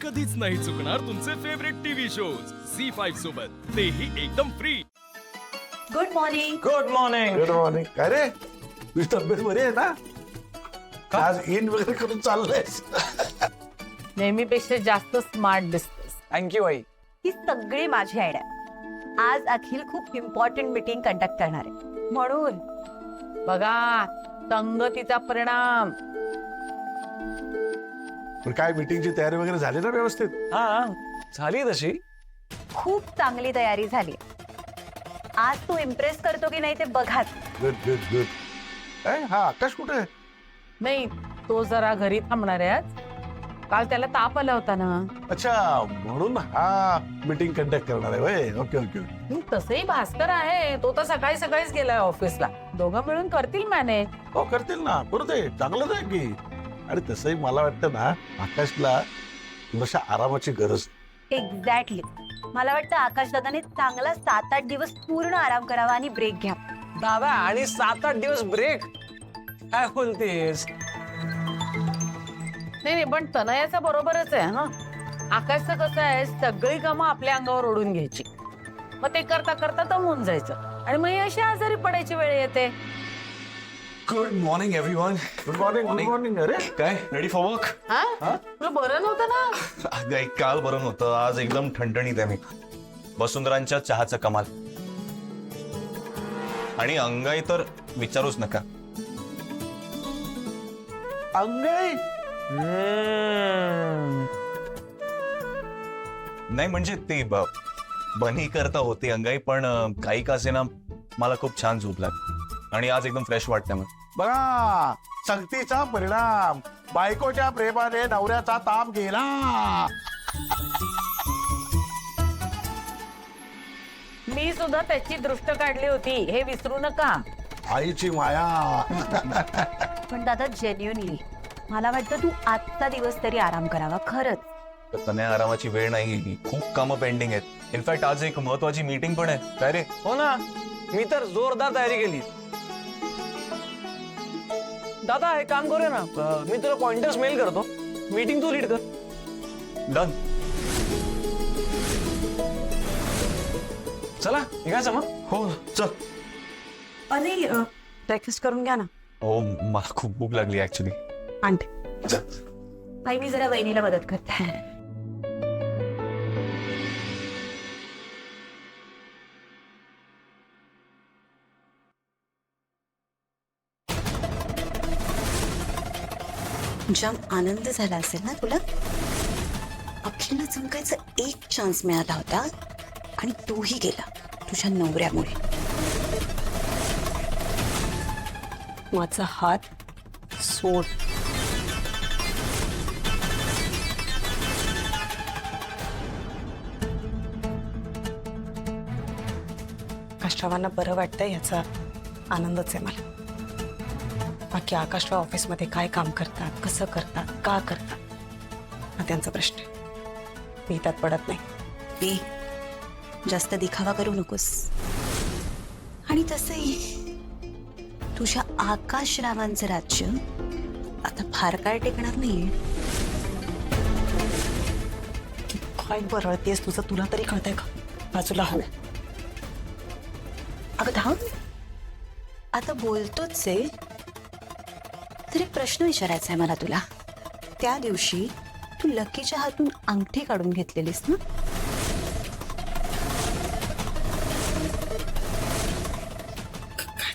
कधीच नाही चुकणार तुमचे फेवरेट टीव्ही शोज झी5 सोबत, तेही एकदम free. Good morning. Good morning. Good morning. काय रे, तुझी तब्येत बरी आहे ना? आज इन वगैरे करून चाललंयस? नेहमीपेक्षा जास्त स्मार्ट दिसतेस। थँक्यू आई। ही सगळी माझी आयडिया। आज अखिल खूप इम्पॉर्टंट मीटिंग कंडक्ट करणार आहे, म्हणून बघा संगतीचा परिणाम। पण काय मीटिंगची तयारी वगैरे झाली ना व्यवस्थित? हा झाली तशी। खूप चांगली तयारी झाली। आज तू इम्प्रेस करतो की नाही ते बघाच। Good good good. काय हा आकाश कुठे आहे? नाही, तो जरा घरी थांबणार आहे आज। काल त्याला ताप आला होता ना। अच्छा, म्हणून हा मीटिंग कंडक्ट करणार आहे होय? Okay okay. तसंही भास्कर आहे, तो तर सकाळी सकाळीच गेलाय ऑफिसला। दोघं मिळून करतील मॅनेज। हो करतील ना, करू दे, चांगलंच आहे की। आणि तसंही मला वाटतं ना, आकाशला थोड्याशा आरामाची गरज। एक्झॅक्टली। मला वाटतं आकाश दादाने चांगला 7-8 दिवस पूर्ण आराम करावा आणि ब्रेक घ्या। दादा आणि 7-8 दिवस ब्रेक? काय बोलतेस? नाही, पण तनयाचं बरोबरच आहे हा। आकाशचं कसं आहे, सगळी कामं आपल्या अंगावर ओढून घ्यायची, मग ते करता करता दमून जायचं आणि मग अशी आजारी पडायची वेळ येते। Good morning everyone. Good morning good morning. अरे काय रेडी फॉर वर्क? हा, तुला बरं नव्हतं ना? काल बरं नव्हतं, आज एकदम ठणठणीत आहे मी। वसुंधरांच्या चहाचं कमाल आणि अंगाई तर विचारूच नका। अंगाई? नाही म्हणजे ती बनी करता होती अंगाई, पण काही का असेना मला खूप छान झोप लागली आणि आज एकदम फ्रेश वाटतंय मला। बघा, संगतीचा परिणाम। बायकोच्या प्रेमाने नवऱ्याचा ताप गेला। मी सुद्धा त्याची दृष्ट काढली होती, हे विसरू नका। आईची माया। पण दादा जेन्युइनली मला वाटतं तू आजचा दिवस तरी आराम करावा, खरंच। तन्या आरामाची वेळ नाही, खूप कामं पेंडिंग आहेत। इनफॅक्ट आज एक महत्वाची मीटिंग पण आहे। काय रे? हो ना, मी तर जोरदार तयारी केली। दादा एक काम करूया ना, मी तुला पॉइंटर्स मेल करतो, मीटिंग तू लीड कर। डन। चला निघायचं मग? हो चल। अरे ब्रेकफास्ट करून घ्या ना। हो मला खूप भूक लागली ऍक्च्युली। आणते। आई मी जरा वहिनीला मदत करते। जाम आनंद झाला असेल ना तुला? अखिलला चमकायचा एक चान्स मिळाला होता आणि तोही गेला तुझ्या नवऱ्यामुळे। माझा हात सोड। आकाशरावांना बरं वाटतंय याचा आनंदच आहे मला। बाकी आकाशराव ऑफिसमध्ये काय काम करतात, कसं करतात, का करतात हा त्यांचा प्रश्न आहे। मी त्यात पडत नाही। जास्त दिखावा करू नकोस। आणि तसंही तुझ्या आकाशरावांचं राज्य आता फार काळ टिकणार नाहीये। काय बरळतेस, तुझं तुला तरी कळतंय का? बाजूला हो। अगं धाव, आता बोलतोच आहे तर एक प्रश्न विचारायचा आहे मला तुला। त्या दिवशी तू लकीच्या हातून अंगठी काढून घेतलेलीस ना?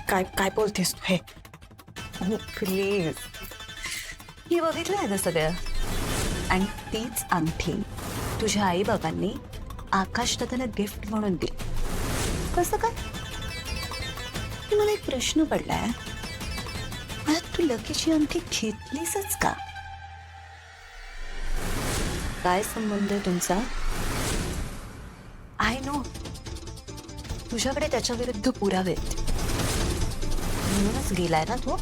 काय काय बोलतेस तू हे? प्लीज, हे बघितलंय ना सगळं। आणि तीच अंगठी तुझ्या आई बाबांनी आकाश दादाला गिफ्ट म्हणून दिली। कसं काय? मला एक प्रश्न पडलाय, तू लकीची अंगठी घेतलीसच का? काय संबंध आहे तुमचा? आय नो तुझ्याकडे त्याच्या विरुद्ध पुरावे आहेत, म्हणूनच गेलाय ना तो।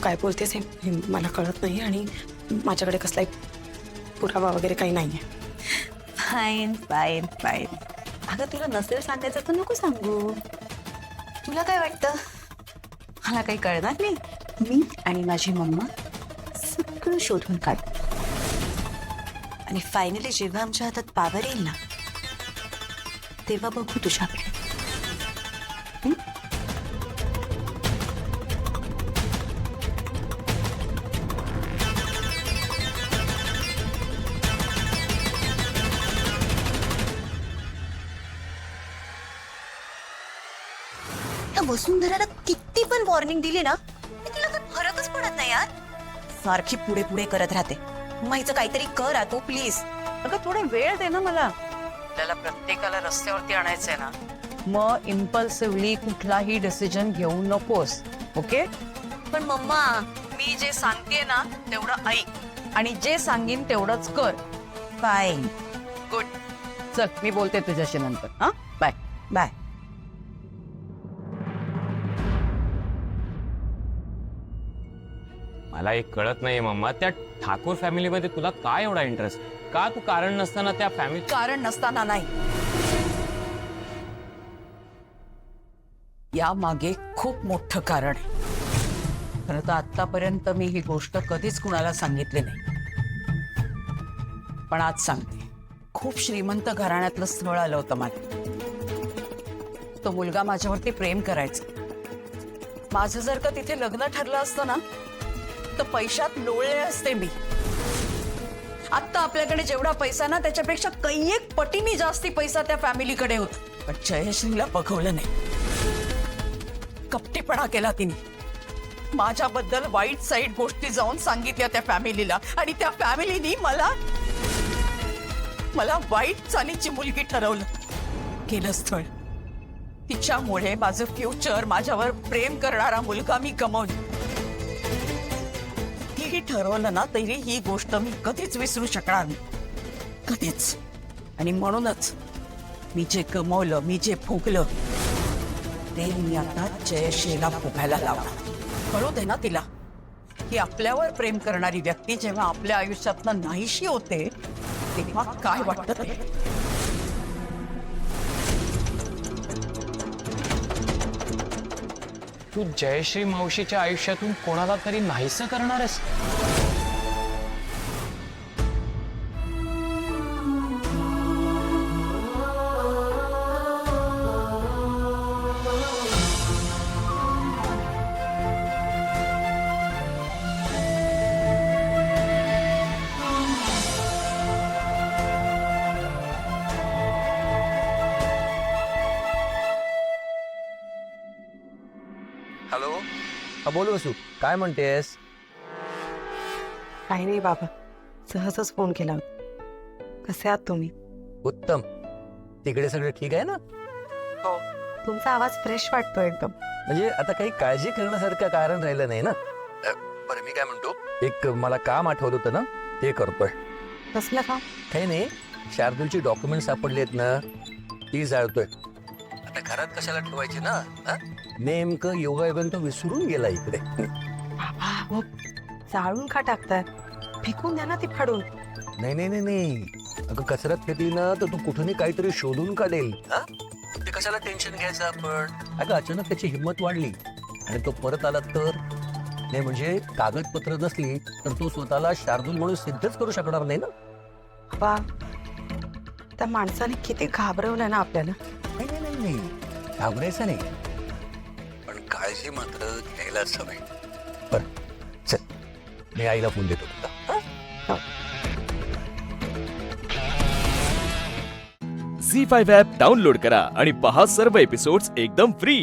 काय बोलतेस हे मला कळत नाही आणि माझ्याकडे कसलाही पुरावा वगैरे काही नाहीये। Fine fine fine. अगं तुला नसेल सांगायचं तर नको सांगू। तुला काय वाटतं मला काही कळणार नाही? मी आणि माझी मम्मा सगळं शोधून काढ। आणि फायनली जेव्हा आमच्या हातात पावर येईल ना तेव्हा बघू तुझ्याकडे. त्या वसुंधराला किती पण वॉर्निंग दिली ना तिला तर फरकच पडत नाही यार. सारखी पुढे पुढे करत राहते. माहिचं काहीतरी कर तू प्लीज. अगं थोडा वेळ दे ना मला. त्याला प्रत्येकाला रस्त्यावरती आणायचंय ना, मग इम्पल्सिव्हली कुठलाही डिसिजन घेऊ नकोस. ओके? पण मम्मा मी जे सांगते ना तेवढं ऐक. आणि जे सांगीन तेवढंच कर. फाईन. गुड. चल मी बोलते तुझ्याशी नंतर. हा बाय. बाय. मला एक कळत नाहीये मम्मा, त्या ठाकूर फॅमिलीमध्ये तुला काय एवढा इंटरेस्ट? का तू कारण नसताना त्या फॅमिली? कारण नसताना नाही, या मागे खूप मोठं कारण आहे. खरं तर आतापर्यंत मी ही गोष्ट कधीच कुणाला सांगितली नाही, पण आज सांगते. खूप श्रीमंत घराण्यातलं स्थळ आलं होतं मला. तो मुलगा माझ्यावरती प्रेम करायचा. माझं जर का तिथे लग्न ठरलं असतं ना तर पैशात लोळले असते मी. आता आपल्याकडे जेवढा पैसा ना त्याच्यापेक्षा कैक पटीने जास्ती पैसा त्या फॅमिलीकडे होता. पण जयश्रीला बघवलं नाही. कपटीपणा केला तिने. माझ्याबद्दल वाईट साईड गोष्टी जाऊन सांगितल्या त्या फॅमिलीला, आणि त्या फॅमिलीनी मला वाईट चालीची मुलगी ठरवलं. केलं स्थळ. तिच्यामुळे माझं फ्युचर, माझ्यावर प्रेम करणारा मुलगा मी गमावला. ही ठरवलं ना तरी ही गोष्ट मी कधीच विसरू शकणार नाही, कधीच. आणि म्हणूनच मी जे गमावलं, मी जे फुंकलं ते मी आता जयश्रीला फुगायला लावणार. कळू दे ना तिला की आपल्यावर प्रेम करणारी व्यक्ती जेव्हा आपल्या आयुष्यातनं नाहीशी होते तेव्हा काय वाटतं ते. तू जयश्री मावशीच्या आयुष्यातून कोणाला तरी नाहीसं करणारस? हॅलो. बोल वसू, काय म्हणतेस? काही नाही बाबा, सहजच फोन केला. कसे आहात तुम्ही? उत्तम. तिकडे सगळं ठीक आहे ना? हो. तुमचा आवाज फ्रेश वाटतो एकदम. म्हणजे आता काही काळजी करण्यासारखं कारण राहिलं नाही ना. बरं, मी काय म्हणतो, एक मला काम आठवलं होतं ना, ते करतोय. कसलं काम? काही नाही, शार्दूलची डॉक्युमेंट सापडलेत ना, ती जाळतोय. आता घरात कशाला ठेवायची ना? नेमकं योगायोगानं तो विसरून गेला इकडे. बाबा मग जाळून का टाकताय? फेकून द्या ना ती फाडून. नाही नाही नाही नाही, अगं कचऱ्यात फेकली ना तर तू कुठूनही काहीतरी शोधून काढेल. ते कशाला टेन्शन घ्यायचं आपण? अगं अचानक त्याची हिंमत वाढली आणि तो परत आला तर? नाही म्हणजे कागदपत्र नसली तर तो स्वतःला शार्दूल म्हणून सिद्धच करू शकणार नाही ना. बाबा त्या माणसाने किती घाबरवलं ना आपल्याला. नाही नाही नाही नाही, घाबरायचं नाही, पण काळजी मात्र घ्यायलाच हवी. बरं चल, मी आईला फोन देतो तुला. झी5 ॲप डाउनलोड करा आणि पहा सर्व एपिसोड्स एकदम फ्री.